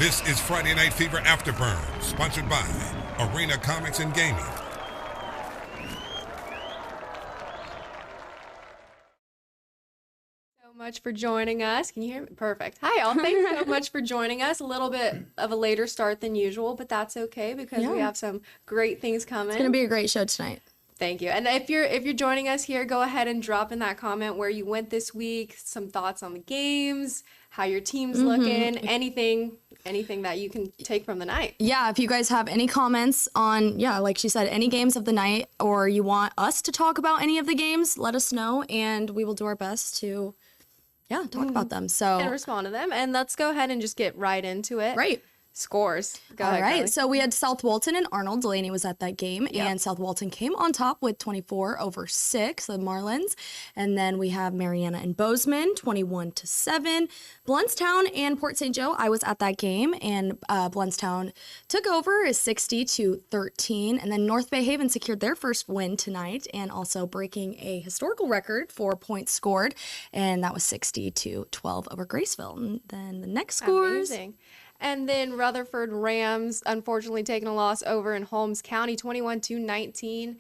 This is Friday Night Fever Afterburn, sponsored by Arena Comics and Gaming. Much for joining us. Can you hear me? Perfect. Hi, all. Thanks so much for joining us. A little bit of a later start than usual, but that's okay because we have some great things coming. It's going to be a great show tonight. Thank you. And if you're joining us here, go ahead and drop in that comment where you went this week, some thoughts on the games, how your team's looking, anything that you can take from the night. Yeah, if you guys have any comments on, like she said, any games of the night, or you want us to talk about any of the games, let us know, and we will do our best to talk about them. So and respond to them. And let's go ahead and just get right into it. Right. Scores. Go All ahead, right. Karlie. So we had South Walton and Arnold. Delaney was at that game, and South Walton came on top with 24-6, the Marlins. And then we have Mariana and Bozeman, 21-7. Bluntstown and Port St. Joe, I was at that game, and Bluntstown took over as 60-13. And then North Bay Haven secured their first win tonight, and also breaking a historical record for points scored, and that was 60-12 over Graceville. And then the next scores. Amazing. And then Rutherford Rams, unfortunately, taking a loss over in Holmes County, 21-19.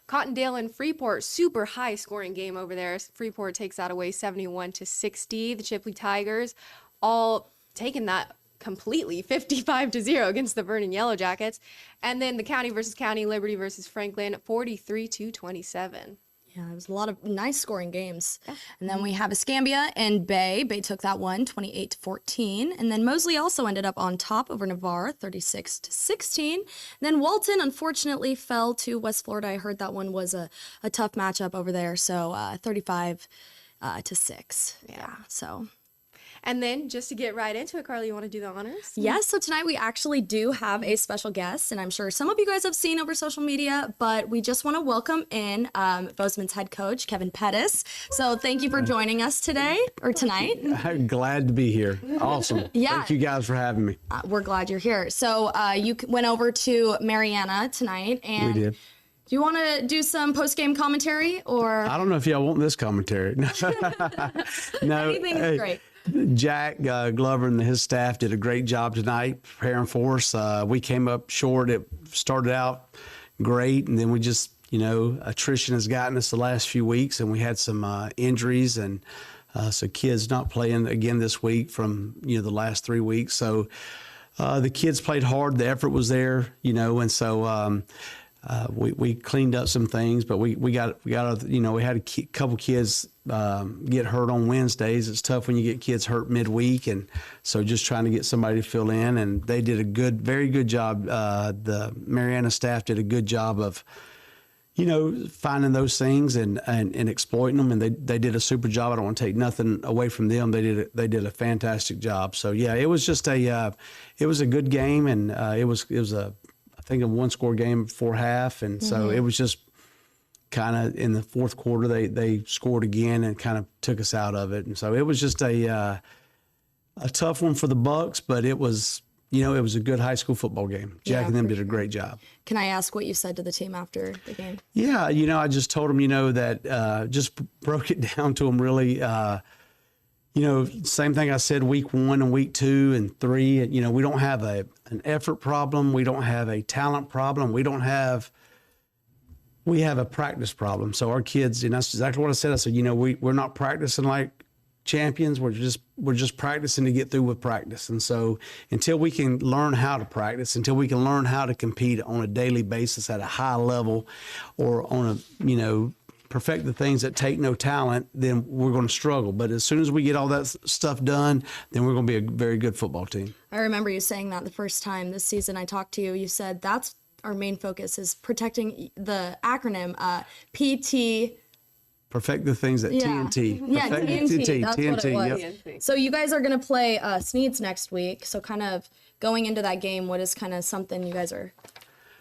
Cottondale and Freeport, super high scoring game over there. Freeport takes that away 71-60. The Chipley Tigers all taking that completely 55-0 against the Vernon Yellow Jackets. And then the County versus County, Liberty versus Franklin, 43-27. Yeah, it was a lot of nice scoring games. Yeah. And then we have Escambia and Bay. Bay took that one, 28-14. And then Mosley also ended up on top over Navarre, 36-16. And then Walton, unfortunately, fell to West Florida. I heard that one was a tough matchup over there. So 35-6. Yeah, so... And then, just to get right into it, Karlie, you want to do the honors? Yes, so tonight we actually do have a special guest, and I'm sure some of you guys have seen over social media, but we just want to welcome in Bozeman's head coach, Kevin Pettis. So thank you for joining us today, or tonight. I'm glad to be here. Awesome. Yeah. Thank you guys for having me. We're glad you're here. So you went over to Mariana tonight, and We did. Do you want to do some post-game commentary, or? I don't know if y'all want this commentary. No, Anything is great. Jack Glover and his staff did a great job tonight preparing for us. We came up short. It started out great, and then we just, attrition has gotten us the last few weeks, and we had some injuries, and so kids not playing again this week from, the last 3 weeks. So the kids played hard. The effort was there, and so we cleaned up some things, but we had a couple kids get hurt on Wednesdays. It's tough when you get kids hurt midweek, and so just trying to get somebody to fill in. And they did a very good job. The Mariana staff did a good job of, finding those things and exploiting them. And they did a super job. I don't want to take nothing away from them. They did a fantastic job. So yeah, it was just a good game, and it was I think a one-score game before half, and so it was just kind of in the fourth quarter they scored again and kind of took us out of it, and so it was just a tough one for the Bucks, but it was a good high school football game. Jack and them did a great job. Can I ask what you said to the team after the game? Yeah, I just told them that just broke it down to them really. Same thing I said week 1 and week 2 and 3. We don't have an effort problem. We don't have a talent problem. We have a practice problem. So our kids, that's exactly what I said. I said, we're not practicing like champions. We're just practicing to get through with practice. And so until we can learn how to practice, until we can learn how to compete on a daily basis at a high level, or on a, perfect the things that take no talent, then we're going to struggle. But as soon as we get all that stuff done, then we're going to be a very good football team. I remember you saying that the first time this season I talked to you. You said that's our main focus is protecting the acronym PT. Perfect the things that TNT. Yeah, TNT. That's what it was. Yep. So you guys are going to play Sneads next week. So kind of going into that game, what is kind of something you guys are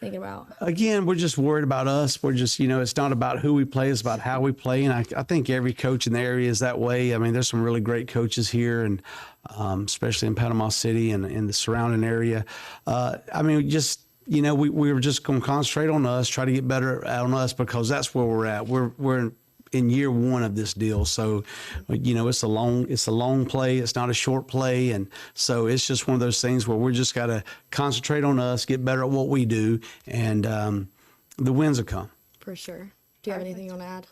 thinking about? Again, we're just worried about us. We're just, it's not about who we play, it's about how we play. And I think every coach in the area is that way. I mean, there's some really great coaches here, and especially in Panama City and in the surrounding area. We were just going to concentrate on us, try to get better on us, because that's where we're at. We're in year one of this deal. So, you know, it's a long play. It's not a short play. And so it's just one of those things where we're just got to concentrate on us, get better at what we do, and the wins will come. For sure. Do you have anything you want to add?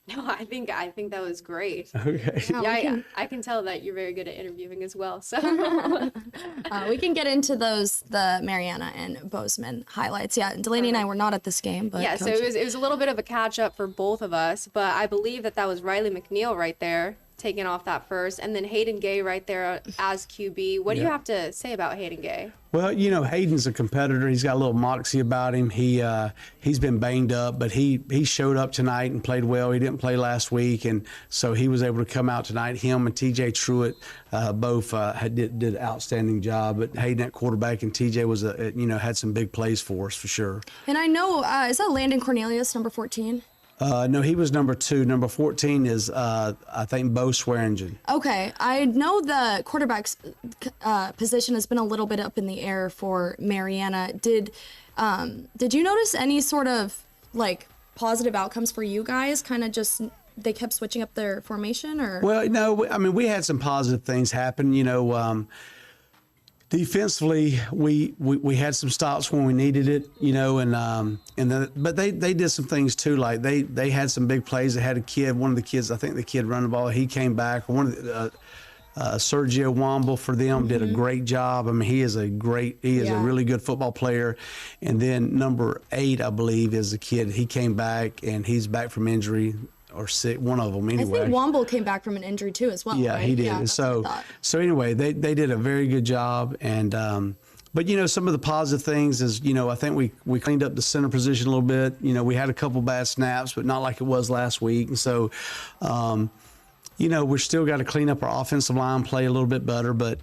No, I think that was great. Okay. Yeah, I can tell that you're very good at interviewing as well. So We can get into the Mariana and Bozeman highlights. Yeah, Delaney and I were not at this game, but yeah, so it was a little bit of a catch up for both of us, but I believe that was Riley McNeil right there taking off that first, and then Hayden Gay right there as QB. What do you have to say about Hayden Gay? Well, you know, Hayden's a competitor. He's got a little moxie about him. He's been banged up, but he showed up tonight and played well. He didn't play last week, and so he was able to come out tonight. Him and TJ Truitt both did an outstanding job. But Hayden at quarterback and TJ was had some big plays for us for sure. And I know is that Landon Cornelius, number 14? No, he was number 2. Number 14 is, I think, Bo Swearingen. Okay. I know the quarterback's position has been a little bit up in the air for Mariana. Did you notice any sort of, like, positive outcomes for you guys? Kind of just they kept switching up their formation? Or? Well, no, I mean, we had some positive things happen. You know, defensively, we had some stops when we needed it, you know, but they did some things too. Like they had some big plays. They had a kid, one of the kids, I think the kid running the ball, he came back. One of the Sergio Womble for them did a great job. I mean, he is a really good football player. And then number 8, I believe, is the kid. He came back and he's back from injury. Or sick, one of them anyway. I think Womble came back from an injury too as well. Yeah, right? he did. Yeah, so anyway, they did a very good job. And but you know, some of the positive things is, you know, I think we cleaned up the center position a little bit. You know, we had a couple bad snaps, but not like it was last week. And so, you know, we're still got to clean up our offensive line, play a little bit better. But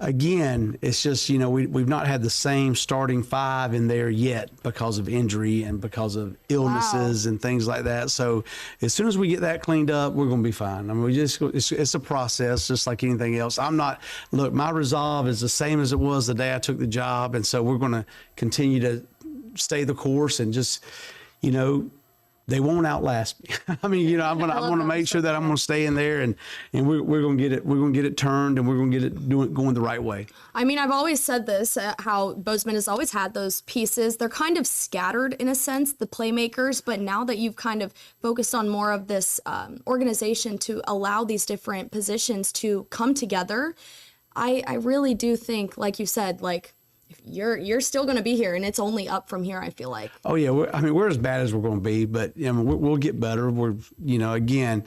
again, it's just, you know, we've not had the same starting 5 in there yet because of injury and because of illnesses and things like that. So as soon as we get that cleaned up, we're going to be fine. I mean, it's a process just like anything else. My resolve is the same as it was the day I took the job. And so we're going to continue to stay the course and just, you know, they won't outlast me. I mean, you know, I want to make sure that I'm going to stay in there, and we're going to get it. We're going to get it turned, and we're going to get it going the right way. I mean, I've always said this: how Bozeman has always had those pieces. They're kind of scattered in a sense, the playmakers. But now that you've kind of focused on more of this organization to allow these different positions to come together, I really do think, like you said, like. You're still going to be here, and it's only up from here, I feel like. Oh yeah, we're as bad as we're going to be, but you know, we'll get better. We're, you know, again,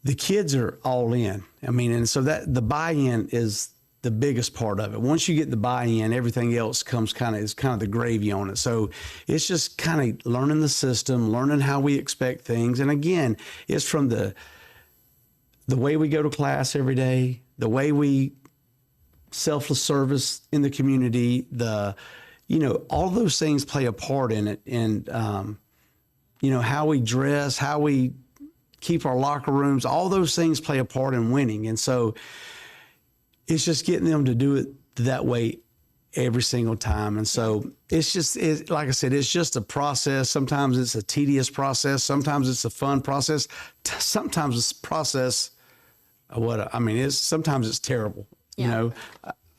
the kids are all in. I mean, and so that the buy-in is the biggest part of it. Once you get the buy-in, everything else is kind of the gravy on it. So it's just kind of learning the system, learning how we expect things, and again, it's from the way we go to class every day, the way we selfless service in the community, you know, all those things play a part in it. And, you know, how we dress, how we keep our locker rooms, all those things play a part in winning. And so it's just getting them to do it that way every single time. And so it's like I said, it's just a process. Sometimes it's a tedious process. Sometimes it's a fun process. Sometimes it's a process sometimes it's terrible. You know,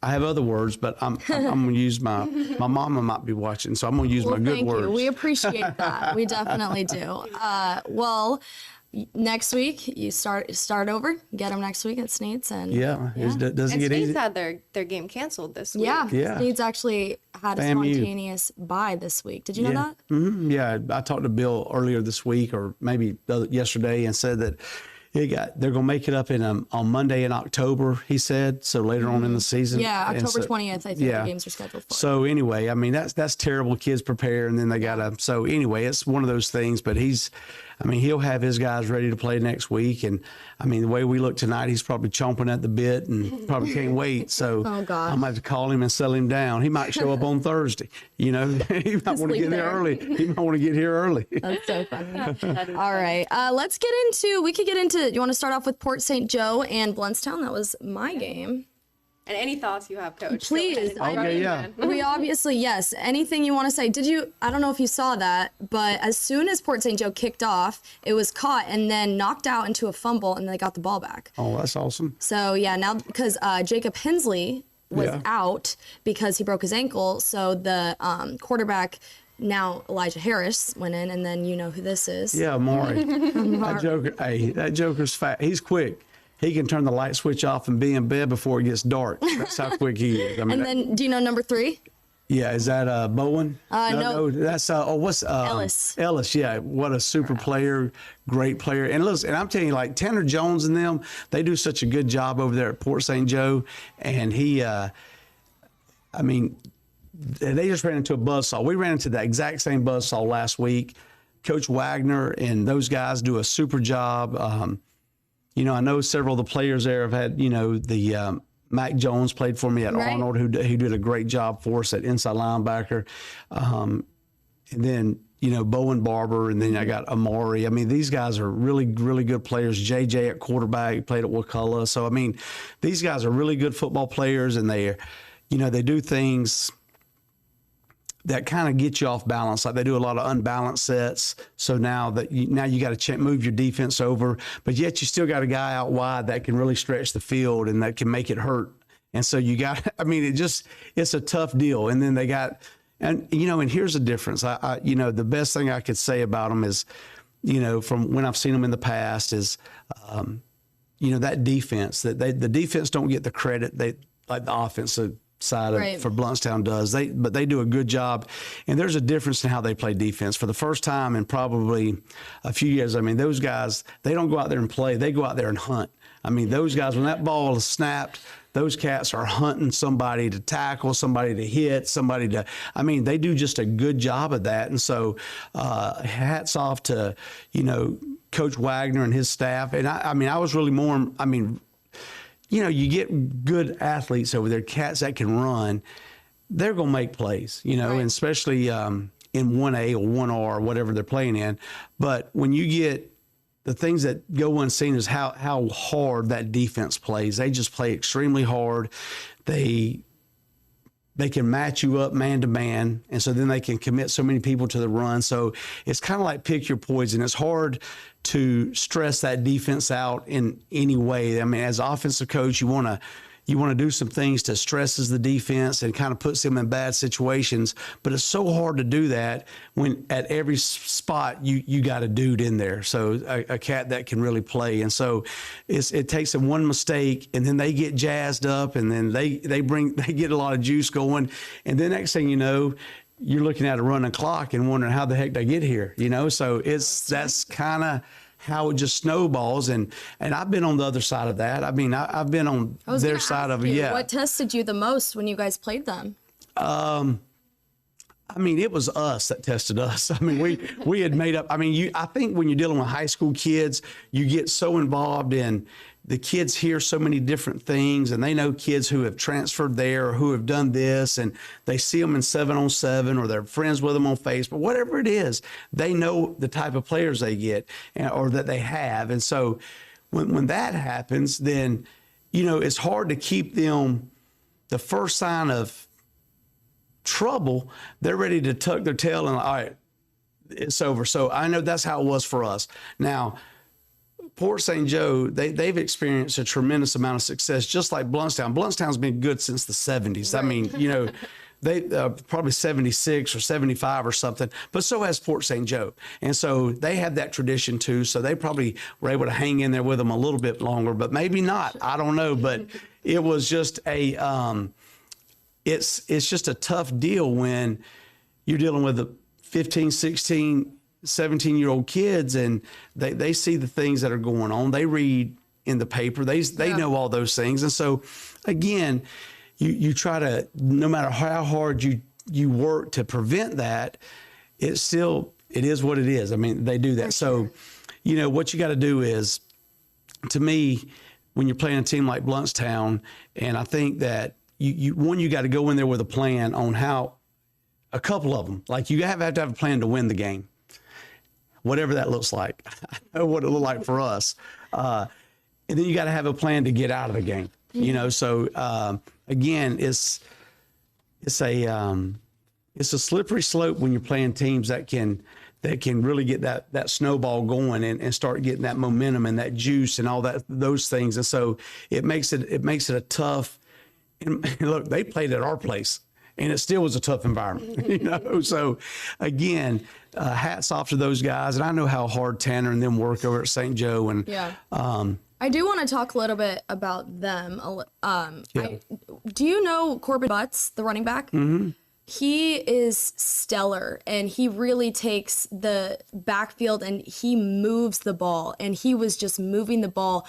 I have other words, but I'm going to use my mama might be watching, so I'm going to use my good words. We appreciate that. We definitely do. Well, next week you start over. Get them next week at Sneed's, and it doesn't get easy. Sneed's had their game canceled this week. Yeah. Sneed's actually had a spontaneous bye this week. Did you know that? Mm-hmm. Yeah, I talked to Bill earlier this week, or maybe yesterday, and said that. They're going to make it up on Monday in October, he said, so later on in the season. Yeah, October 20th, I think the games are scheduled for. So anyway, I mean, that's terrible. Kids prepare, and then they got to – so anyway, it's one of those things. But he'll have his guys ready to play next week. And, I mean, the way we look tonight, he's probably chomping at the bit and probably can't wait. So I'm going to have to call him and sell him down. He might show up on Thursday. You know, he might want to get there early. He might want to get here early. That's so funny. All right. We could get into, you want to start off with Port St. Joe and Bluntstown? That was my game. And any thoughts you have, Coach? Please. Okay, yeah. We obviously, yes. Anything you want to say? I don't know if you saw that, but as soon as Port St. Joe kicked off, it was caught and then knocked out into a fumble, and they got the ball back. Oh, that's awesome. So, yeah, now because Jacob Hensley was out because he broke his ankle, so the quarterback, now Elijah Harris, went in, and then you know who this is. Yeah, Maury. That Joker's fat. He's quick. He can turn the light switch off and be in bed before it gets dark. That's how quick he is. I mean, And then, do you know number 3? yeah, is that Bowen? No. That's what's Ellis. Ellis, yeah, what a super player, great player. And listen, and I'm telling you, like Tanner Jones and them, they do such a good job over there at Port St. Joe. And he, I mean, they just ran into a buzzsaw. We ran into the exact same buzzsaw last week. Coach Wagner and those guys do a super job. You know, I know several of the players there have had, you know, the Mac Jones played for me at Arnold, who did a great job for us at inside linebacker. And then, you know, Bowen Barber, and then I got Amari. I mean, these guys are really, really good players. JJ at quarterback, played at Wakulla. So, I mean, these guys are really good football players, and they, you know, they do things that kind of get you off balance. Like they do a lot of unbalanced sets. So now you got to move your defense over, but yet you still got a guy out wide that can really stretch the field and that can make it hurt. And so you got, I mean, it's a tough deal. And then they got, and you know, and here's the difference. You know, the best thing I could say about them is, you know, from when I've seen them in the past is, you know, that defense, the defense don't get the credit like the offensive side of, for Blountstown does. But they do a good job, and there's a difference in how they play defense. For the first time in probably a few years, I mean, those guys, they don't go out there and play. They go out there and hunt. I mean, those guys, when that ball is snapped, those cats are hunting somebody to tackle, somebody to hit, somebody to, I mean, they do just a good job of that. And so hats off to, you know, Coach Wagner and his staff. And I mean, I was really more, I mean, you know, you get good athletes over there, cats that can run, they're going to make plays, you know, and especially in 1A or 1R or whatever they're playing in. But when you get the things that go unseen is how hard that defense plays. They just play extremely hard. They can match you up man to man, and so then they can commit so many people to the run. So it's kind of like pick your poison. It's hard to stress that defense out in any way. I mean, as an offensive coach, you want to do some things to stresses the defense and kind of puts them in bad situations. But it's so hard to do that when at every spot you got a dude in there. So a cat that can really play. And so it takes them one mistake, and then they get jazzed up, and then they get a lot of juice going. And then next thing you know, you're looking at a running clock and wondering how the heck they get here, you know? So that's kind of how it just snowballs. And I've been on the other side of that. I mean, I've been on their side of it. Yeah. What tested you the most when you guys played them? I mean, it was us that tested us. I mean, we had made up. I mean, I think when you're dealing with high school kids, you get so involved in the kids hear so many different things, and they know kids who have transferred there or who have done this, and they see them in 7-on-7 or they're friends with them on Facebook, whatever it is, they know the type of players they get or that they have. And so when that happens, then, you know, it's hard to keep them. The first sign of trouble, they're ready to tuck their tail and, all right, it's over. So I know that's how it was for us. Now, Port St. Joe, they've experienced a tremendous amount of success, just like Blountstown. Blountstown's been good since the 70s. Right. I mean, you know, they probably 76 or 75 or something, but so has Port St. Joe. And so they have that tradition too. So they probably were able to hang in there with them a little bit longer, but maybe not. I don't know. But it was just it's just a tough deal when you're dealing with a 15, 16, 17-year-old kids, and they see the things that are going on. They read in the paper. They know all those things. And so, again, you try to, no matter how hard you work to prevent that, it is what it is. I mean, they do that. So, you know, what you got to do is, to me, when you're playing a team like Blountstown, and I think that you got to go in there with a plan on how, a couple of them, like you have to have a plan to win the game. Whatever that looks like. I know what it looked like for us. And then you got to have a plan to get out of the game. You know, so again, it's a slippery slope when you're playing teams that can really get that snowball going and start getting that momentum and that juice and all those things. And so it makes it a tough. And look, they played at our place, and it still was a tough environment. So again, hats off to those guys. And I know how hard Tanner and them work over at St. Joe. And I do want to talk a little bit about them. Do you know Corbin Butts, the running back? Mm-hmm. He is stellar, and he really takes the backfield and he moves the ball, and he was just moving the ball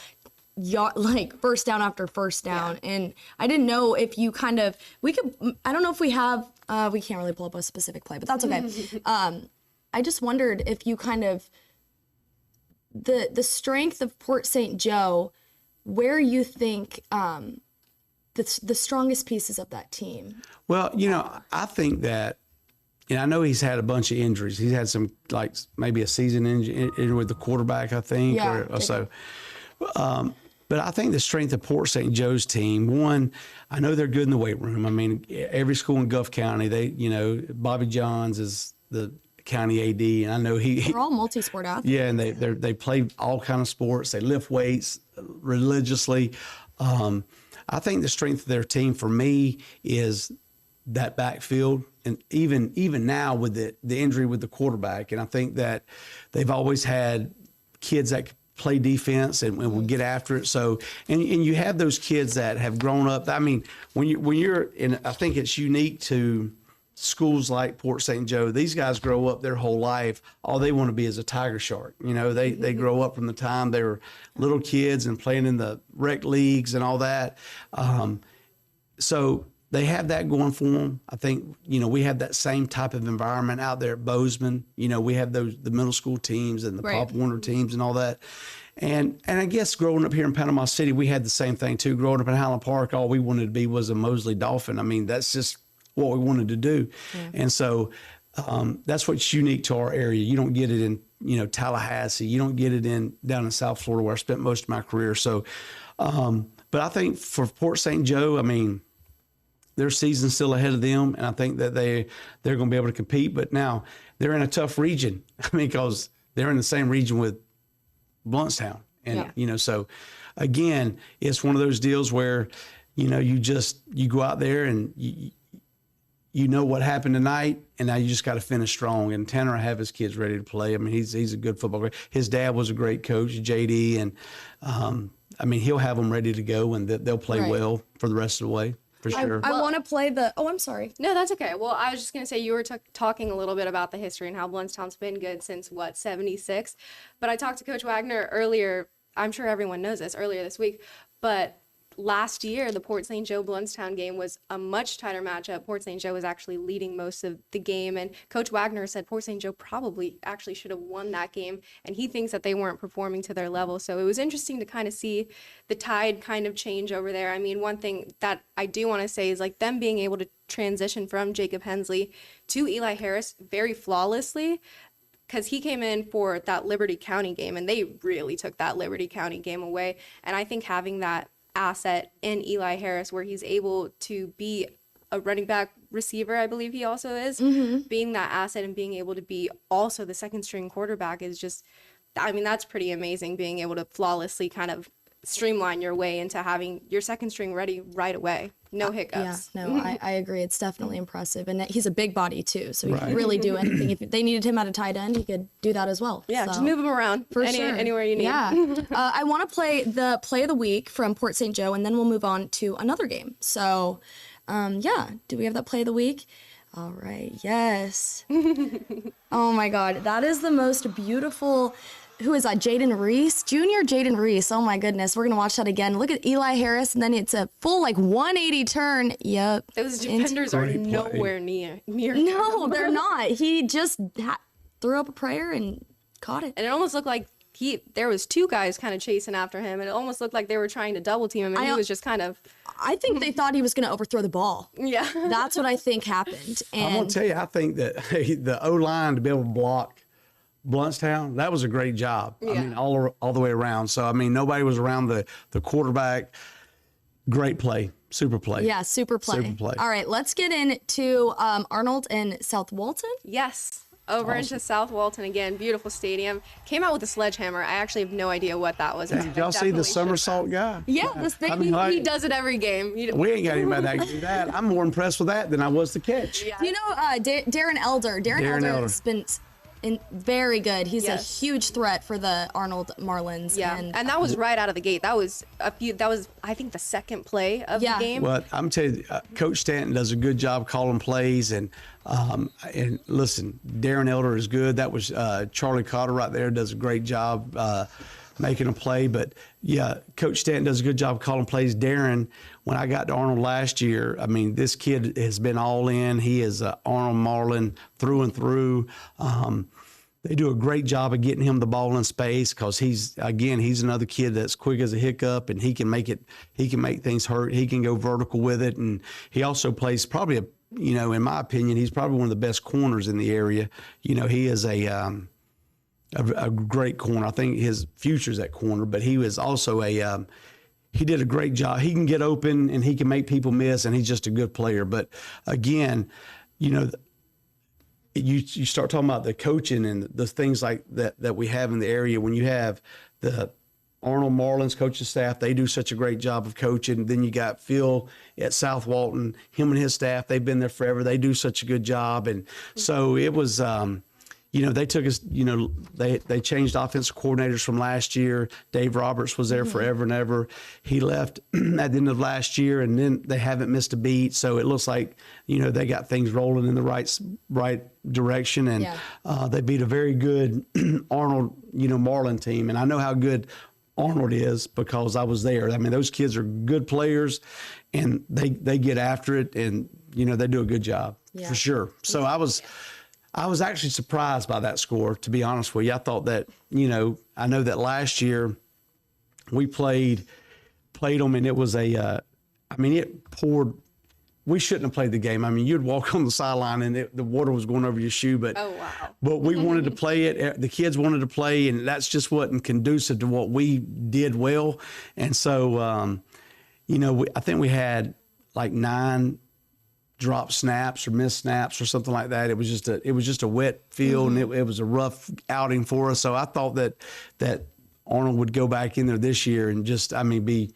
like first down after first down. Yeah. And I didn't know if you I don't know if we have, we can't really pull up a specific play, but that's okay. I just wondered if you the strength of Port St. Joe, where you think the strongest pieces of that team. Well, I think that, and I know he's had a bunch of injuries. He's had some, like maybe a season injury with the quarterback, I think, or so. But I think the strength of Port St. Joe's team, one, I know they're good in the weight room. I mean, every school in Gulf County, Bobby Johns is the county AD, and I know they're all multi-sport athletes. Yeah, and they play all kind of sports. They lift weights religiously. I think the strength of their team for me is that backfield, and even now with the injury with the quarterback, and I think that they've always had kids that play defense and will get after it. So, and you have those kids that have grown up. I mean, when you're in, I think it's unique to schools like Port St. Joe. These guys grow up their whole life. All they want to be is a tiger shark. They grow up from the time they were little kids and playing in the rec leagues and all that. So they have that going for them. I think, we have that same type of environment out there at Bozeman. We have the middle school teams and the Pop Warner teams and all that. And I guess growing up here in Panama City, we had the same thing too. Growing up in Highland Park, all we wanted to be was a Mosley Dolphin. I mean, that's just what we wanted to do. Yeah. And so that's what's unique to our area. You don't get it in, Tallahassee. You don't get it down in South Florida, where I spent most of my career. So, but I think for Port St. Joe, I mean, their season's still ahead of them, and I think that they're going to be able to compete. But now they're in a tough region. I mean, because they're in the same region with Blountstown. And, so again, it's one of those deals where, you go out there and you know what happened tonight, and now you just got to finish strong. And Tanner will have his kids ready to play. I mean, he's a good football player. His dad was a great coach, JD, and he'll have them ready to go, and they'll play well for the rest of the way. For sure. I want to play I'm sorry. No, that's okay. Well, I was just going to say, you were talking a little bit about the history and how Blountstown's been good since, 76? But I talked to Coach Wagner earlier. I'm sure everyone knows this, earlier this week. But last year, the Port St. Joe Blountstown game was a much tighter matchup. Port St. Joe was actually leading most of the game, and Coach Wagner said Port St. Joe probably actually should have won that game, and he thinks that they weren't performing to their level. So it was interesting to kind of see the tide kind of change over there. I mean, one thing that I do want to say is like them being able to transition from Jacob Hensley to Eli Harris very flawlessly, because he came in for that Liberty County game, and they really took that Liberty County game away. And I think having that asset in Eli Harris, where he's able to be a running back receiver, I believe he also is, being that asset and being able to be also the second string quarterback is just, I mean, that's pretty amazing, being able to flawlessly kind of streamline your way into having your second string ready right away. No hiccups. Yeah, no, I agree. It's definitely impressive. And he's a big body too, so he can really do anything. If they needed him at a tight end, he could do that as well. Yeah, just move him around sure. Anywhere you need. Yeah. I want to play the play of the week from Port St. Joe, and then we'll move on to another game. So, do we have that play of the week? All right, yes. Oh my God, that is the most beautiful. Who is that? Jaden Reese? Junior Jaden Reese. Oh my goodness. We're going to watch that again. Look at Eli Harris, and then it's a full 180 turn. Yep. Those defenders are nowhere near. No, they're not. He just threw up a prayer and caught it. And it almost looked like there was two guys kind of chasing after him, and it almost looked like they were trying to double team him, and he was just kind of. I think they thought he was going to overthrow the ball. Yeah. That's what I think happened. And I'm going to tell you, I think that the O-line to be able to block Blountstown, that was a great job. Yeah. I mean, all the way around. So, I mean, nobody was around the quarterback. Great play. Super play. Yeah, super play. Super play. All right, let's get into Arnold and South Walton. Yes. Over into South Walton again. Beautiful stadium. Came out with a sledgehammer. I actually have no idea what that was. Did y'all see the somersault guy? Yeah, this thing. I mean, He does it every game. we ain't got anybody that can do that. I'm more impressed with that than I was the catch. Yeah. Do you know Darren Elder? Darren Elder has been very good. He's a huge threat for the Arnold Marlins. Yeah, and that was right out of the gate. That was I think the second play of the game. Well, I'm telling you, Coach Stanton does a good job calling plays, and listen, Darren Elder is good. That was Charlie Cotter right there, does a great job making a play. But yeah, Coach Stanton does a good job calling plays. Darren, when I got to Arnold last year, I mean, this kid has been all in. He is Arnold Marlin through and through. They do a great job of getting him the ball in space because he's another kid that's quick as a hiccup, and he can make things hurt. He can go vertical with it, and he also plays probably in my opinion, he's probably one of the best corners in the area. He is a great corner. I think his future's at corner, but he was also he did a great job. He can get open and he can make people miss, and he's just a good player. But again, you start talking about the coaching and the things like that we have in the area. When you have the Arnold Marlins coaching staff, they do such a great job of coaching. Then you got Phil at South Walton, him and his staff, they've been there forever. They do such a good job. And so it was, they took us, they changed offensive coordinators from last year. Dave Roberts was there forever and ever. He left at the end of last year, and then they haven't missed a beat. So it looks like, they got things rolling in the right direction. And they beat a very good Arnold, Marlin team. And I know how good Arnold is because I was there. I mean, those kids are good players, and they get after it, and, they do a good job for sure. So I was actually surprised by that score, to be honest with you. I thought that, I know that last year we played them, and it was it poured. We shouldn't have played the game. I mean, you'd walk on the sideline and the water was going over your shoe, but we wanted to play it. The kids wanted to play, and that's just wasn't conducive to what we did well. And so, I think we had like 9 drop snaps or missed snaps or something like that. It was just a wet field, and it was a rough outing for us. So I thought that Arnold would go back in there this year and just, be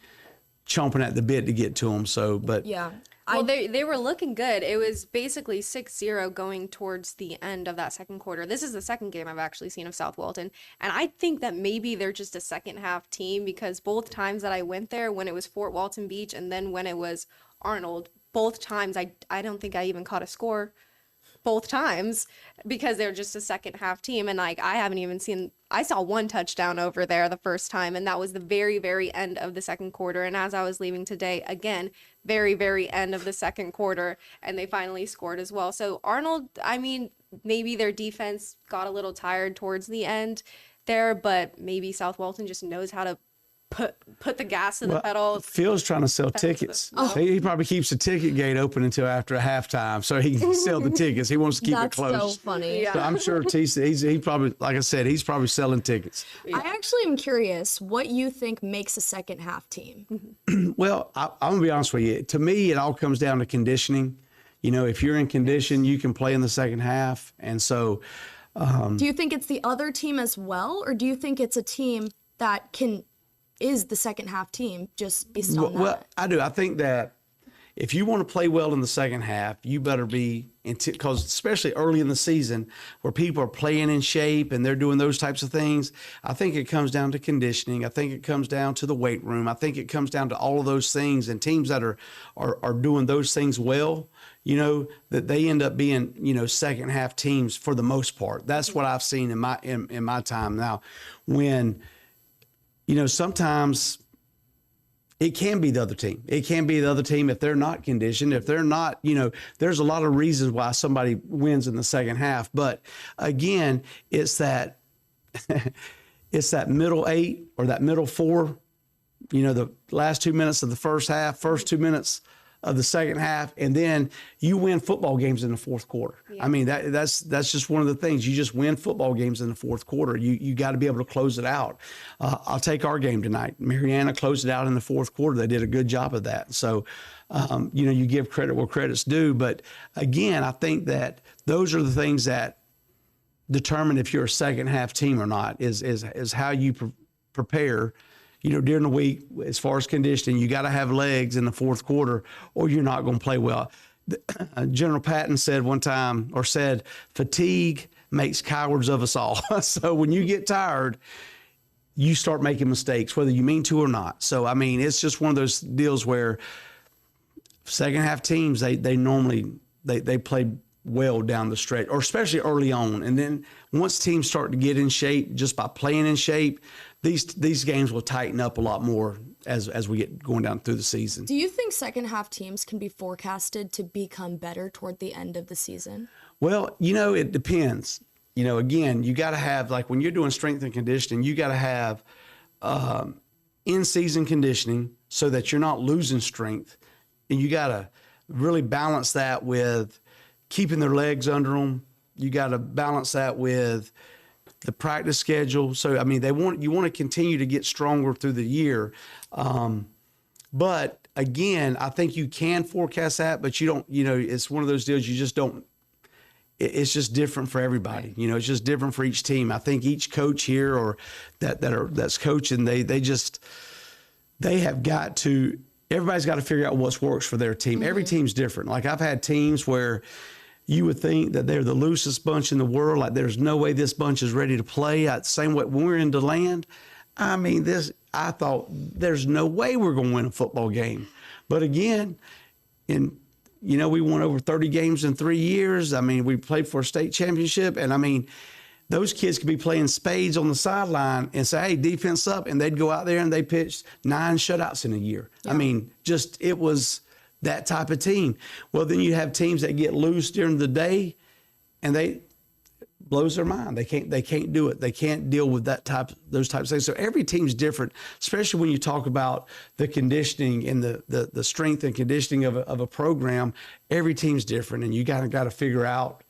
chomping at the bit to get to them. So, but yeah. Well, they were looking good. It was basically 6-0 going towards the end of that second quarter. This is the second game I've actually seen of South Walton. And I think that maybe they're just a second half team, because both times that I went there, when it was Fort Walton Beach and then when it was Arnold, both times I don't think I even caught a score both times, because they're just a second half team. And I saw 1 touchdown over there the first time, and that was the very, very end of the second quarter. And as I was leaving today, again, very, very end of the second quarter, and they finally scored as well. So Arnold, maybe their defense got a little tired towards the end there, but maybe South Walton just knows how to put the gas to the pedal. Phil's trying to sell tickets. He probably keeps the ticket gate open until after halftime so he can sell the tickets. He wants to keep it closed. That's so funny. So I'm sure he probably, like I said, he's probably selling tickets. I actually am curious what you think makes a second half team. Well, I'm going to be honest with you. To me, it all comes down to conditioning. If you're in condition, you can play in the second half. And so... do you think it's the other team as well, or do you think it's a team that is the second half team just based on that? Well, I do. I think that if you want to play well in the second half, you better be, because especially early in the season where people are playing in shape and they're doing those types of things, I think it comes down to conditioning. I think it comes down to the weight room. I think it comes down to all of those things, and teams that are doing those things well, that they end up being, second half teams for the most part. That's what I've seen in my time. Now, when sometimes it can be the other team. It can be the other team if they're not conditioned, if they're not, there's a lot of reasons why somebody wins in the second half. But again, it's that middle 8 or that middle 4, the last 2 minutes of the first half, first 2 minutes of the second half, and then you win football games in the fourth quarter. Yeah. I mean, that's just one of the things. You just win football games in the fourth quarter. You got to be able to close it out. I'll take our game tonight. Mariana closed it out in the fourth quarter. They did a good job of that. So, you give credit where credit's due. But again, I think that those are the things that determine if you're a second half team or not. Is how you prepare. During the week, as far as conditioning, you got to have legs in the fourth quarter or you're not going to play well. General Patton said one time, or said, fatigue makes cowards of us all. So when you get tired, you start making mistakes, whether you mean to or not. So, I mean, it's just one of those deals where second half teams, they normally play well down the stretch, or especially early on. And then once teams start to get in shape, just by playing in shape, these games will tighten up a lot more as we get going down through the season. Do you think second half teams can be forecasted to become better toward the end of the season? Well, it depends. Again, you got to have, like when you're doing strength and conditioning, you got to have in-season conditioning so that you're not losing strength. And you got to really balance that with keeping their legs under them. You got to balance that with the practice schedule. So, I mean, you want to continue to get stronger through the year. But again, I think you can forecast that, but you don't, it's one of those deals you just don't. It's just different for everybody. It's just different for each team. I think each coach here or that's coaching, they have got to, everybody's got to figure out what works for their team. Mm-hmm. Every team's different. Like I've had teams where you would think that they're the loosest bunch in the world. Like there's no way this bunch is ready to play. Same way when we were in Delaney, I mean, I thought there's no way we're going to win a football game. But again, we won over 30 games in 3 years. I mean, we played for a state championship. And I mean, those kids could be playing spades on the sideline and say, hey, defense up. And they'd go out there and they pitched 9 shutouts in a year. Yeah. I mean, it was that type of team. Well, then you have teams that get loose during the day and blows their mind. They can't do it. They can't deal with those types of things. So every team's different, especially when you talk about the conditioning and the strength and conditioning of a program. Every team's different, and you got to figure out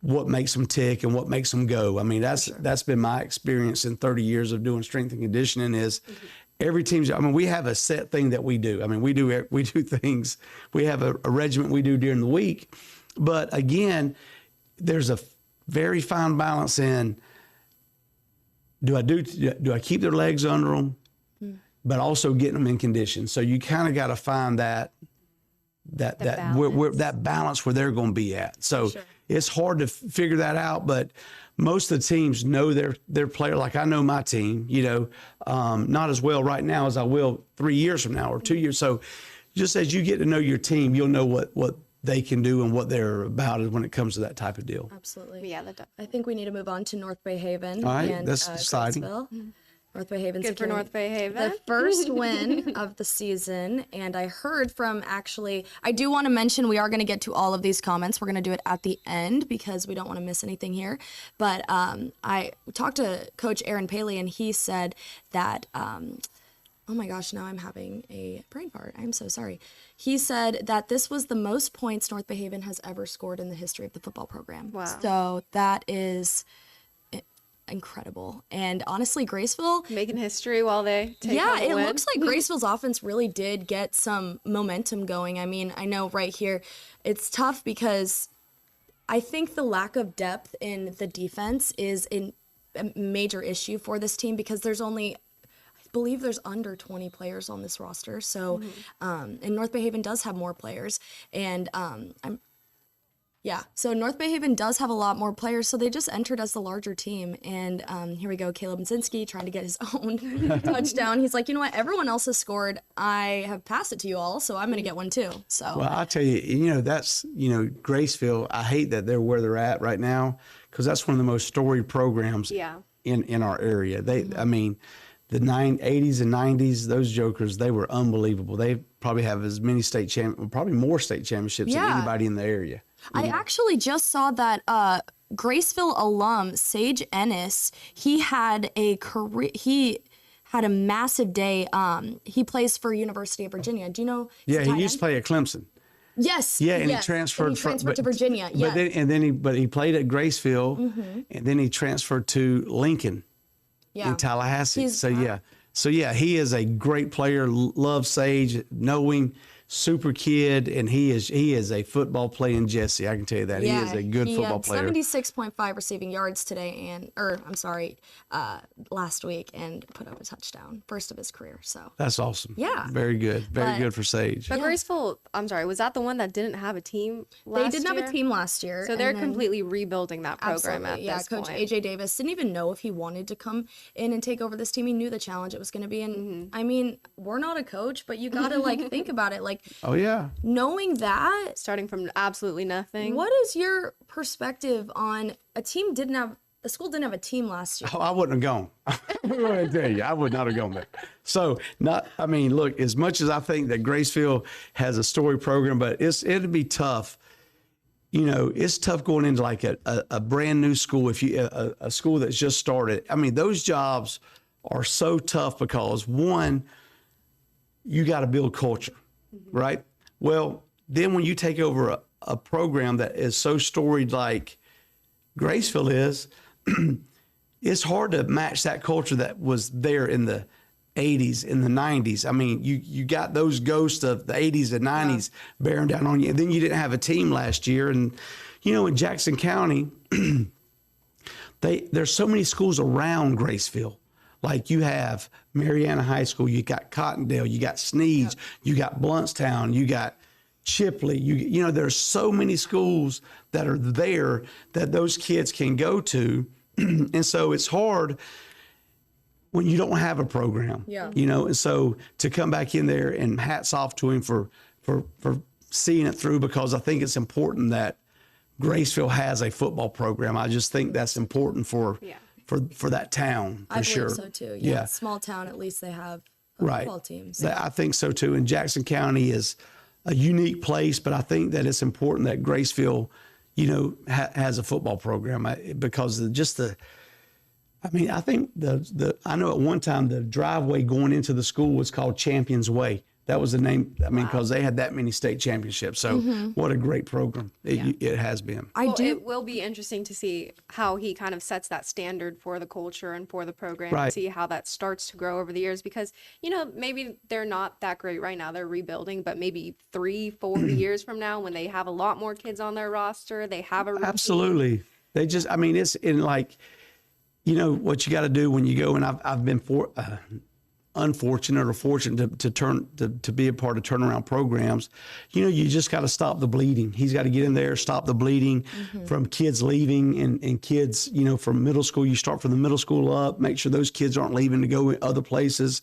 what makes them tick and what makes them go. I mean, that's been my experience in 30 years of doing strength and conditioning is every team's, I mean, we have a set thing that we do. I mean, we do things. We have a regiment we do during the week. But again, there's a very fine balance in do I keep their legs under them, but also getting them in condition. So you kind of got to find that balance where they're going to be at. So it's hard to figure that out, but most of the teams know their player. Like I know my team, not as well right now as I will 3 years from now or 2 years. So just as you get to know your team, you'll know what they can do and what they're about when it comes to that type of deal. Absolutely. Yeah, I think we need to move on to North Bay Haven. All right, and, that's exciting. North Bay Haven. Good for North Bay Haven. The first win of the season. And I heard from I do want to mention we are going to get to all of these comments. We're going to do it at the end because we don't want to miss anything here. But I talked to Coach Aaron Paley and he said that, oh my gosh, now I'm having a brain fart. I'm so sorry. He said that this was the most points North Bay Haven has ever scored in the history of the football program. Wow. So that is incredible. And honestly, Graceville making history while they take home a win. Looks like Graceville's offense really did get some momentum going. I mean, I know right here it's tough because I think the lack of depth in the defense is a major issue for this team because there's only, I believe there's under 20 players on this roster. So, and North Bay Haven does have more players. And so North Bay Haven does have a lot more players, so they just entered as the larger team. And here we go, Caleb Nzinski trying to get his own touchdown. He's like, you know what, everyone else has scored. I have passed it to you all, so I'm going to get one too. So. Well, I'll tell you, that's, Graceville, I hate that they're where they're at right now because that's one of the most storied programs in our area. I mean, the 80s and 90s, those jokers, they were unbelievable. They probably have as many probably more state championships than anybody in the area. I actually just saw that Graceville alum Sage Ennis, he had a career. had a massive day. He plays for University of Virginia. Do you know? Yeah, he used to play at Clemson. Yes. Yeah, and yes. he transferred, to Virginia. Yeah. But he played at Graceville, and then he transferred to Lincoln in Tallahassee. So he is a great player. Loves Sage, knowing, super kid, and he is a football playing Jesse. I can tell you that he is a good football player. 76.5 receiving yards today, last week, and put up a touchdown, first of his career. So that's awesome. Yeah, very good, very good for Sage. But Graceville, I'm sorry, was that the one that didn't have a team last year? They didn't have a team last year, so they're completely rebuilding that program at this point. Coach AJ Davis didn't even know if he wanted to come in and take over this team. He knew the challenge it was going to be, and I mean, we're not a coach, but you got to think about it, Oh yeah. Knowing that, starting from absolutely nothing. What is your perspective on a school didn't have a team last year? Oh, I wouldn't have gone. I'm going to tell you, I would not have gone there. So look, as much as I think that Graceville has a story program, but it'd be tough. It's tough going into like a brand new school a school that's just started. I mean, those jobs are so tough because one, you got to build culture. Right? Well, then when you take over a program that is so storied like Graceville is, it's hard to match that culture that was there in the 80s, in the 90s. I mean, you got those ghosts of the 80s and 90s bearing down on you. And then you didn't have a team last year. And, in Jackson County, there's so many schools around Graceville. Like you have Mariana High School, you got Cottondale, you got Sneeds, you got Bluntstown, you got Chipley. There's so many schools that are there that those kids can go to. And so it's hard when you don't have a program. Yeah. And so to come back in there, and hats off to him for seeing it through, because I think it's important that Graceville has a football program. I just think that's important for that town, for sure. I believe so too. Yeah. Small town, at least they have a football team. So. I think so too. And Jackson County is a unique place, but I think that it's important that Graceville, has a football program because I think I know at one time the driveway going into the school was called Champions Way. That was the name. Because they had that many state championships. So what a great program it has been. It will be interesting to see how he kind of sets that standard for the culture and for the program, and see how that starts to grow over the years, because, maybe they're not that great right now. They're rebuilding, but maybe 3-4 years from now, when they have a lot more kids on their roster, they have a routine. Absolutely. They just, it's in what you got to do when you go, and I've been unfortunate or fortunate to be a part of turnaround programs. You just got to stop the bleeding. He's got to get in there, stop the bleeding from kids leaving and kids, from middle school. You start from the middle school up, make sure those kids aren't leaving to go other places,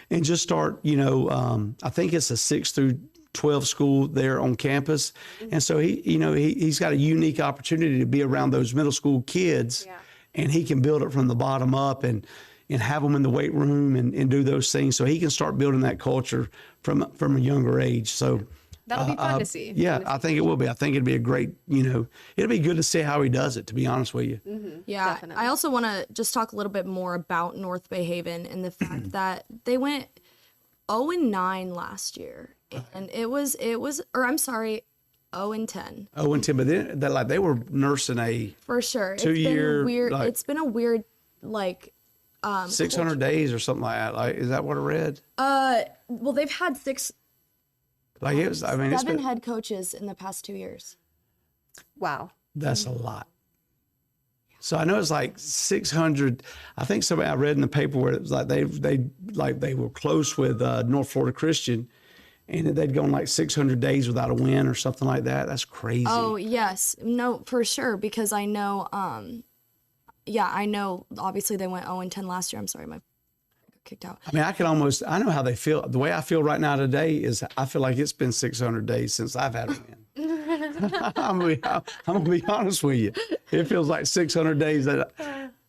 and just start, I think it's a 6 through 12 school there on campus. And so he's got a unique opportunity to be around those middle school kids, and he can build it from the bottom up and have them in the weight room and do those things, so he can start building that culture from a younger age. So that'll be fun to see. Yeah, I think it will be. I think it'd be a great, it'll be good to see how he does it, to be honest with you. Yeah, definitely. I also want to just talk a little bit more about North Bay Haven and the fact that they went 0-9 last year, and it was 0-10. 0-10, but then they were nursing a for sure 2-year weird. It's been a weird 600 days or something like that. Is that what I read? Well, they've had 7 head coaches in the past 2 years. Wow. That's a lot. So I know it's 600. I think I read in the paper where it was they were close with North Florida Christian, and they'd gone 600 days without a win or something like that. That's crazy. Oh yes, no, for sure, because I know. I know. Obviously, they went 0-10 last year. I'm sorry, I got kicked out. I know how they feel. The way I feel right now today is I feel like it's been 600 days since I've had a win. I'm gonna be honest with you. It feels like 600 days that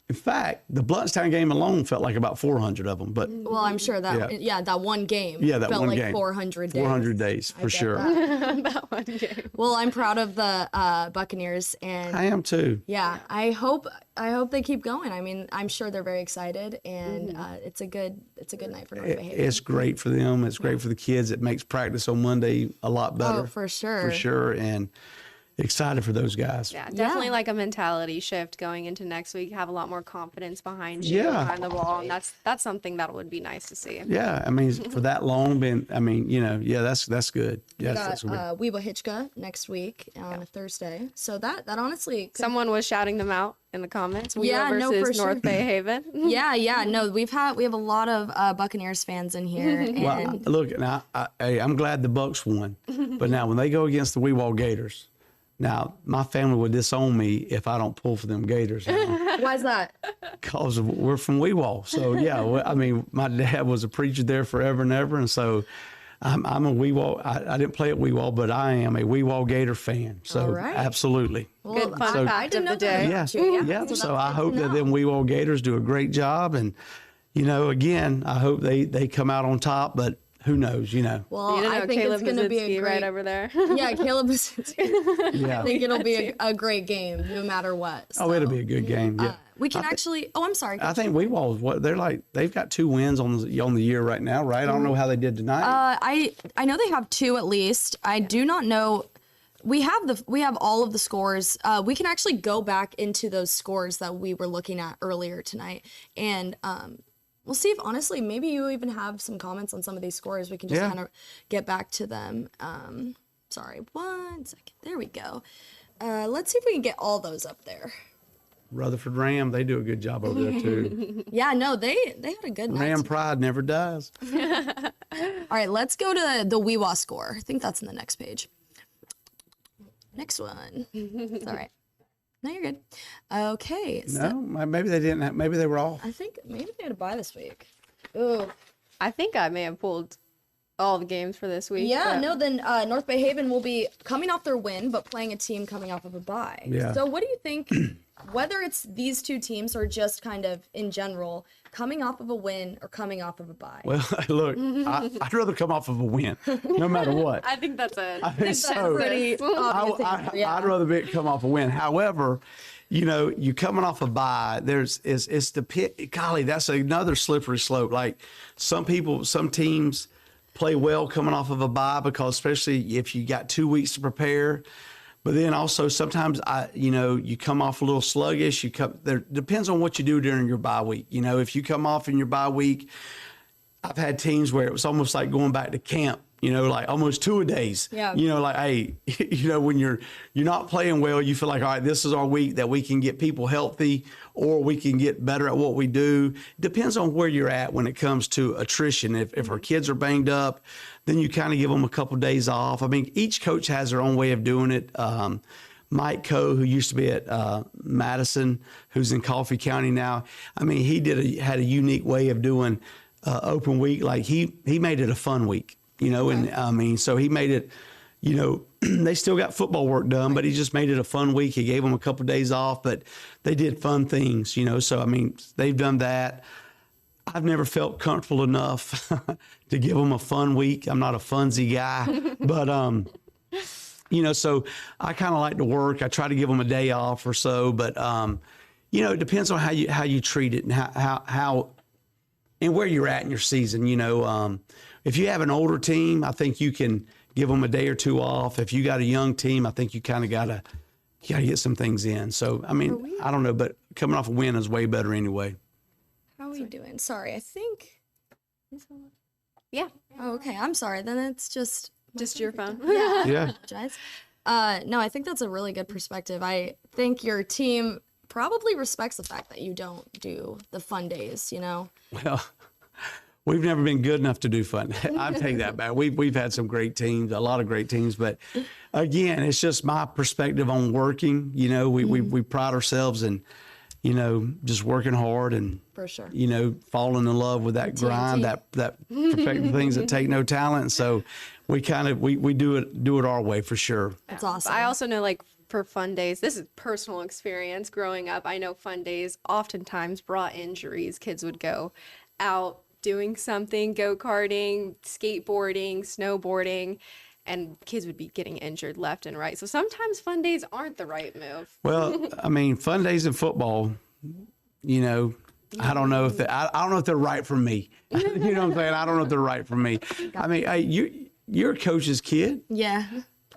In fact, the Bluntstown game alone felt like about 400 of them. But Well, I'm sure that that one game that felt one like game. 400 days. 400 days for sure. That one game. Well, I'm proud of the Buccaneers, and I am too. yeah, I hope they keep going. I mean, I'm sure they're very excited, and it's a good night for North Bay Haven. It's great for them. It's great for the kids. It makes practice on Monday a lot better. Oh, for sure. For sure. And excited for those guys. Yeah, definitely like a mentality shift going into next week. Have a lot more confidence behind you, Yeah. behind the ball, and that's something that would be nice to see. Yeah, I mean, for that long, that's good. Yes, that's We good. got Weeba Hitchka next week on a Thursday. So that honestly could Someone was shouting them out in the comments. Yeah, Weaver no, versus for sure. North Bay Haven. Yeah, no, we have a lot of Buccaneers fans in here, and Well, look, now I'm glad the Bucks won, but now when they go against the Weewall Gators, now my family would disown me if I don't pull for them Gators. why is that? Because we're from Weewall. So, yeah, I mean, my dad was a preacher there forever and ever. And so I'm a Weewall. I didn't play at Weewall, but I am a Weewall Gator fan. So, All right. absolutely. Well, Good fun fact didn't of the know that day. about Yeah. you. Yeah. So So that's I good hope to that know. them Weewall Gators do a great job. And, again, I hope they come out on top, but who knows, Well, You don't I know think Caleb it's going to be a Mazinski great. right over there. Yeah, Caleb Basinski. Yeah. I think it'll be a great game, no matter what. Oh, it'll So, be a good game. Yeah. we can actually. Oh, I'm sorry. I think Weewall, they've got 2 wins on the year right now, right? I don't know how they did tonight. I know they have 2 at least. I do not know. We have all of the scores. We can actually go back into those scores that we were looking at earlier tonight, and we'll see if honestly maybe you even have some comments on some of these scores. We can just Yeah. kind of get back to them. Sorry, 1 second. There we go. Let's see if we can get all those up there. Rutherford Ram, they do a good job over there too. Yeah, no, they had a good night. Ram pride never dies. All right, let's go to the Weewa score. I think that's in the next page. Next one. It's all right. No, you're good. Okay. So No, maybe they didn't. Maybe they were off. I think maybe they had a bye this week. Ooh. I think I may have pulled all the games for this week. Yeah, but- no, then North Bay Haven will be coming off their win, but playing a team coming off of a bye. Yeah. So what do you think, whether it's these 2 teams or just kind of in general, coming off of a win or coming off of a bye? Well, look, I'd rather come off of a win, no matter what. I think that's it. I think so. Pretty obvious answer, yeah. I'd rather come off a win. However, you coming off a bye, it's the pit. Golly, that's another slippery slope. Like some teams play well coming off of a bye because especially if you got 2 weeks to prepare. But then also sometimes you come off a little sluggish. There depends on what you do during your bye week. If you come off in your bye week, I've had teams where it was almost like going back to camp. Like almost 2-a-days. Yeah. Like, hey, when you're not playing well, you feel like, all right, this is our week that we can get people healthy or we can get better at what we do. Depends on where you're at when it comes to attrition. If our kids are banged up, then you kind of give them a couple of days off. I mean, each coach has their own way of doing it. Mike Coe, who used to be at Madison, who's in Coffee County now, I mean, he had a unique way of doing open week. Like he made it a fun week. And I mean, so he made it, they still got football work done, but he just made it a fun week. He gave them a couple of days off, but they did fun things, so I mean, they've done that. I've never felt comfortable enough to give them a fun week. I'm not a funsy guy, but, so I kind of like to work. I try to give them a day off or so, but, it depends on how you treat it and how and where you're at in your season. If you have an older team, I think you can give them a day or 2 off. If you got a young team, I think you kind of gotta get some things in. So, I mean, I don't know, but coming off a win is way better anyway. How are we doing? Sorry, I think. Yeah, Oh, okay. I'm sorry. Then it's just your phone. Yeah. Yeah. Apologize. No, I think that's a really good perspective. I think your team probably respects the fact that you don't do the fun days. Well, we've never been good enough to do fun. I take that back. We've had some great teams, a lot of great teams, but again, it's just my perspective on working. We pride ourselves in, just working hard and For sure. falling in love with that grind, that perfecting things that take no talent. So we kind of we do it our way for sure. That's awesome. I also know, like, for fun days, this is personal experience growing up. I know fun days oftentimes brought injuries. Kids would go out doing something, go-karting, skateboarding, snowboarding, and kids would be getting injured left and right. So sometimes fun days aren't the right move. Well, I mean, fun days in football, you know, I don't know if I don't know if they're right for me. You know what I'm saying? I don't know if they're right for me. I mean, you're a coach's kid. Yeah.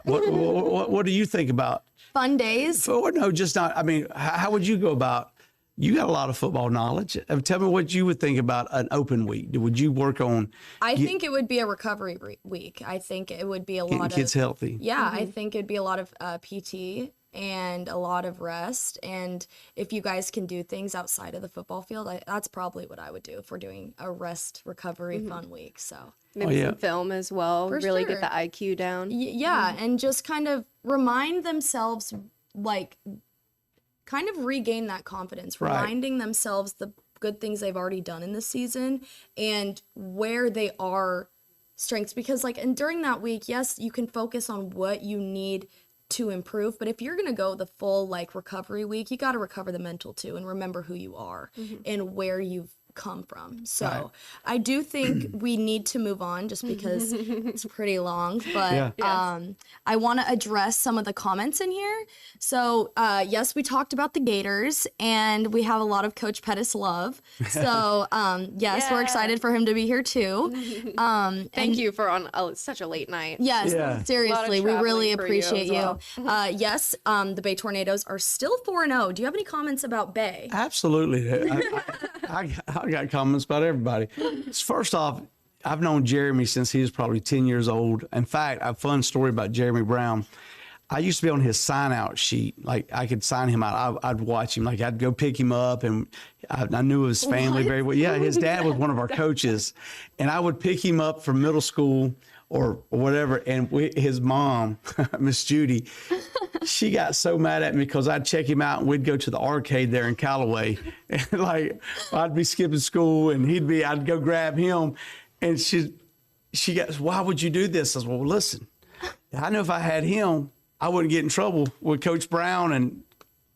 What do you think about Fun days? No, just not. I mean, how would you go about? You got a lot of football knowledge. Tell me what you would think about an open week. Would you work on? I think it would be a recovery week. I think it would be a Getting lot of kids healthy. Yeah, I think it'd be a lot of PT and a lot of rest. And if you guys can do things outside of the football field, that's probably what I would do if we're doing a rest recovery fun week. So Maybe some film as well. For really sure. get the IQ down. yeah, and just kind of remind themselves, like, kind of regain that confidence, Right. reminding themselves the good things they've already done in the season and where they are strengths. Because, like, and during that week, yes, you can focus on what you need to improve, but if you're going to go the full, like, recovery week, you got to recover the mental too and remember who you are and where you've come from. So Right. I do think we need to move on just because it's pretty long, but I want to address some of the comments in here. So yes, we talked about the Gators and we have a lot of Coach Pettis love. So yes, we're excited for him to be here too. Thank you for on such a late night. Yes, Yeah. seriously, we traveling really for you appreciate as you. well. Yes, the Bay Tornadoes are still 4-0. Do you have any comments about Bay? Absolutely. I got comments about everybody. First off, I've known Jeremy since he was probably 10 years old. In fact, a fun story about Jeremy Brown. I used to be on his sign-out sheet. Like, I could sign him out. I'd watch him. Like, I'd go pick him up, and I knew his family very well. Yeah, his dad was one of our coaches, and I would pick him up from middle school or whatever, and his mom, Miss Judy, she got so mad at me because I'd check him out and we'd go to the arcade there in Callaway. And like, I'd be skipping school and I'd go grab him. And she goes, "Why would you do this?" I was, "Well, listen, I know if I had him, I wouldn't get in trouble with Coach Brown and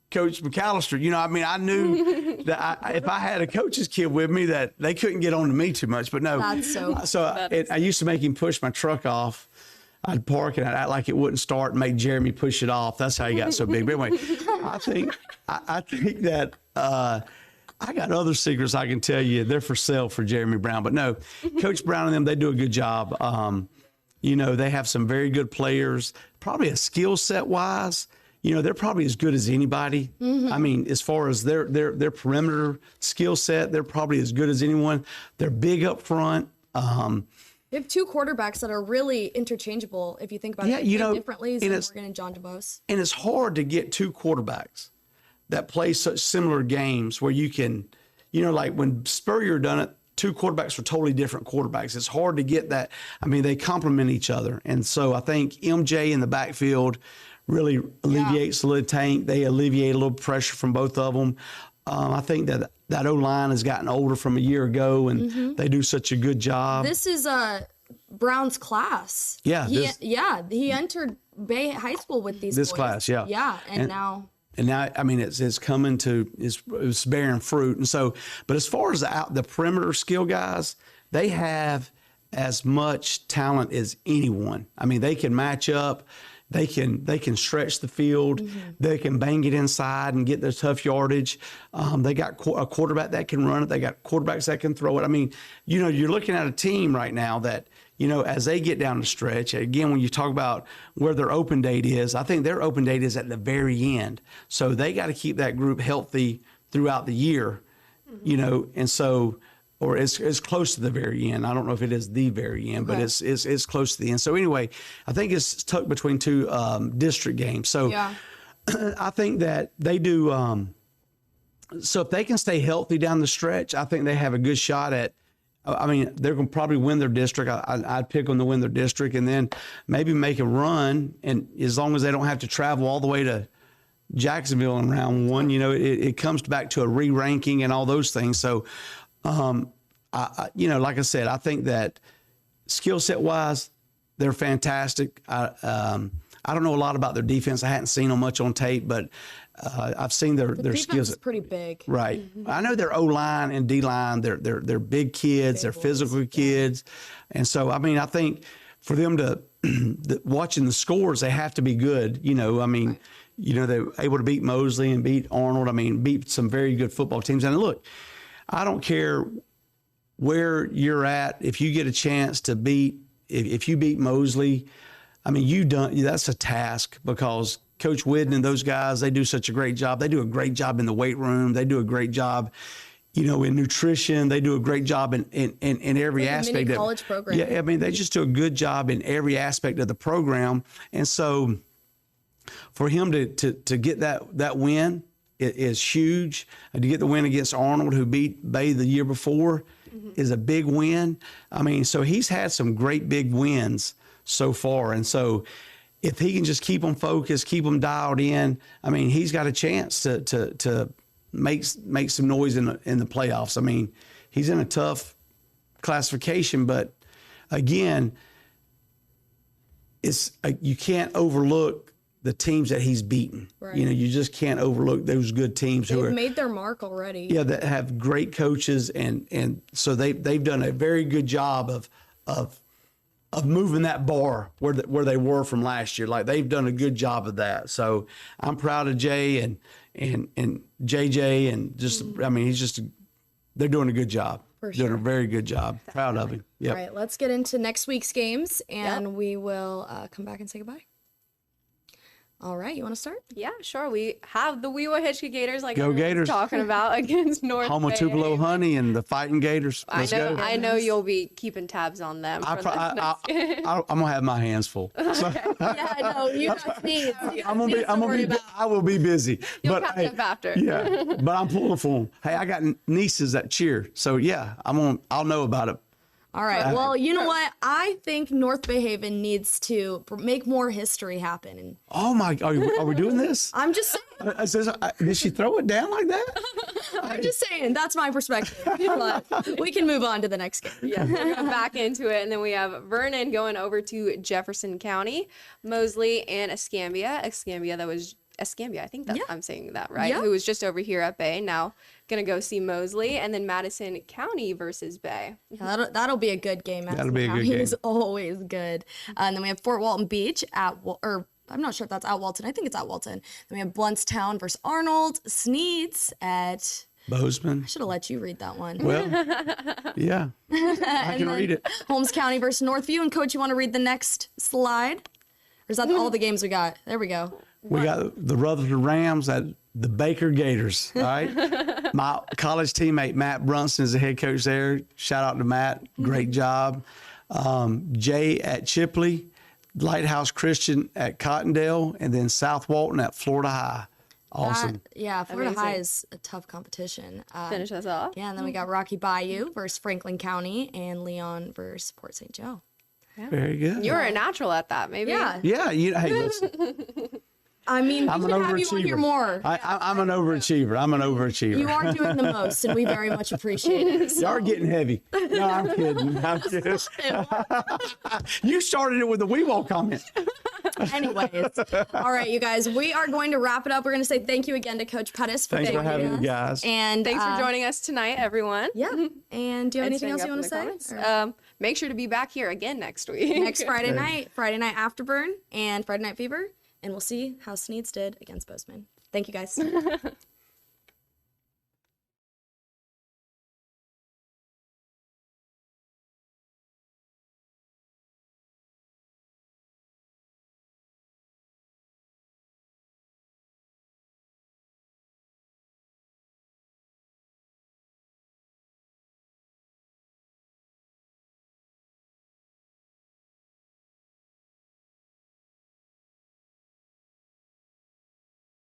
Coach McAllister." You know, I mean, I knew that if I had a coach's kid with me, that they couldn't get on to me too much. But no, That's so I used to make him push my truck off. I'd park and I'd act like it wouldn't start and make Jeremy push it off. That's how he got so big. But anyway, I think that I got other secrets I can tell you. They're for sale for Jeremy Brown. But no, Coach Brown and them, they do a good job. You know, they have some very good players, probably a skill set wise. You know, they're probably as good as anybody. I mean, as far as their perimeter skill set, they're probably as good as anyone. They're big up front. We have two quarterbacks that are really interchangeable if you think about Yeah, it. you know, Differently, and it's- Morgan and John DeBose. And it's hard to get two quarterbacks that play such similar games where you can, you know, like when Spurrier done it, two quarterbacks were totally different quarterbacks. It's hard to get that. I mean, they complement each other. And so I think MJ in the backfield really alleviates the little tank. They alleviate a little pressure from both of them. I think that O-line has gotten older from a year ago, and they do such a good job. This is Brown's class. Yeah, he entered Bay High School with these This boys. class, yeah. Yeah, and now... And now, I mean, it's coming to, it's bearing fruit. And so, but as far as the perimeter skill guys, they have as much talent as anyone. I mean, they can match up. They can stretch the field. They can bang it inside and get their tough yardage. They got a quarterback that can run it. They got quarterbacks that can throw it. I mean, you know, you're looking at a team right now that, you know, as they get down the stretch, again, when you talk about where their open date is, I think their open date is at the very end. So they got to keep that group healthy throughout the year, you know, and so, or it's close to the very end. I don't know if it is the very end, but it's close to the end. So anyway, I think it's tucked between two district games. So I think that they do. So if they can stay healthy down the stretch, I think they have a good shot at. I mean, they're going to probably win their district. I'd pick them to win their district and then maybe make a run. And as long as they don't have to travel all the way to Jacksonville in round one, you know, it comes back to a re-ranking and all those things. So, you know, like I said, I think that skill set wise, they're fantastic. I I don't know a lot about their defense. I hadn't seen them much on tape, but I've seen their defense skills. is pretty big. Right. I know their O-line and D-line, they're big kids, they're physical kids. And so, I mean, I think for them to, watching the scores, they have to be good. You know, I mean, you know, they're able to beat Mosley and beat Arnold. I mean, beat some very good football teams. And look, I don't care where you're at. If you get a chance to beat, if you beat Mosley, I mean, that's a task, because Coach Whidden and those guys, they do such a great job. They do a great job in the weight room. They do a great job, you know, in nutrition. They do a great job in every aspect. Mini college program. Yeah, I mean, they just do a good job in every aspect of the program. And so for him to get that win is huge. And to get the win against Arnold, who beat Bay the year before, is a big win. I mean, so he's had some great big wins so far. And so if he can just keep them focused, keep them dialed in, I mean, he's got a chance to make some noise in the playoffs. I mean, he's in a tough classification, but again, you can't overlook the teams that he's beaten. Right. You know, you just can't overlook those good teams They've made their mark already. Yeah, that have great coaches, and so they've done a very good job of moving that bar where they were from last year. Like, they've done a good job of that. So I'm proud of Jay and JJ, and just I mean, they're doing a good job. For sure. Doing a very good job. Proud of him. Yeah. All right, let's get into next week's games, and we will come back and say goodbye. All right, you want to start? Yeah, sure. We have the Weewa Hitchcock Gators, like Go everyone's Gators. talking about, against North Home of Bay. Tupelo Honey and the Fighting Gators. Let's go. I know you'll be keeping tabs on them. I'm gonna have my hands full. So, Yeah, I know. You got Sneeds. I will be busy. You'll but catch up after. Yeah, but I'm pulling for them. Hey, I got nieces that cheer, so yeah, I'll know about it. All right. Well, you know what? I think North Bay Haven needs to make more history happen. And Oh my! Are we doing this? I'm just saying. Did she throw it down like that? I'm just saying. That's my perspective. But we can move on to the next game. Yeah, we're going back into it. And then we have Vernon going over to Jefferson County, Mosley, and Escambia. Escambia, I think that I'm saying that right, who was just over here at Bay, now going to go see Mosley, and then Madison County versus Bay. That'll be a good game. That'll be a good game. It's always good. And then we have Fort Walton Beach or I'm not sure if that's at Walton. I think it's at Walton. Then we have Bluntstown versus Arnold. Sneeds at Bozeman. I should have let you read that one. Well, yeah, I can read it. Holmes County versus Northview. And Coach, you want to read the next slide? Or is that all the games we got? There we go. We got the Rutherford Rams at the Baker Gators. All right. My college teammate Matt Brunson is the head coach there. Shout out to Matt. Great job. Jay at Chipley, Lighthouse Christian at Cottondale, and then South Walton at Florida High. Awesome. Florida Amazing. High is a tough competition. Finish us off. Yeah, and then we got Rocky Bayou versus Franklin County and Leon versus Port St. Joe. Very good. You were a natural at that, maybe. Yeah. Yeah. Hey, listen. I mean, I'm we an can have you on here overachiever. more. I'm an overachiever. I'm an overachiever. You are doing the most, and we very much appreciate it. Y'all are getting heavy. No, I'm kidding. I'm kidding. You started it with the Weewall comment. Anyways, all right, you guys, we are going to wrap it up. We're going to say thank you again to Coach Pettis for Thanks for being having with me, us. guys. And Thanks for joining us tonight, everyone. Yeah. And do you have anything else you want to say? Or Make sure to be back here again next week. next Friday night Afterburn and Friday Night Fever, and we'll see how Sneeds did against Bozeman. Thank you, guys.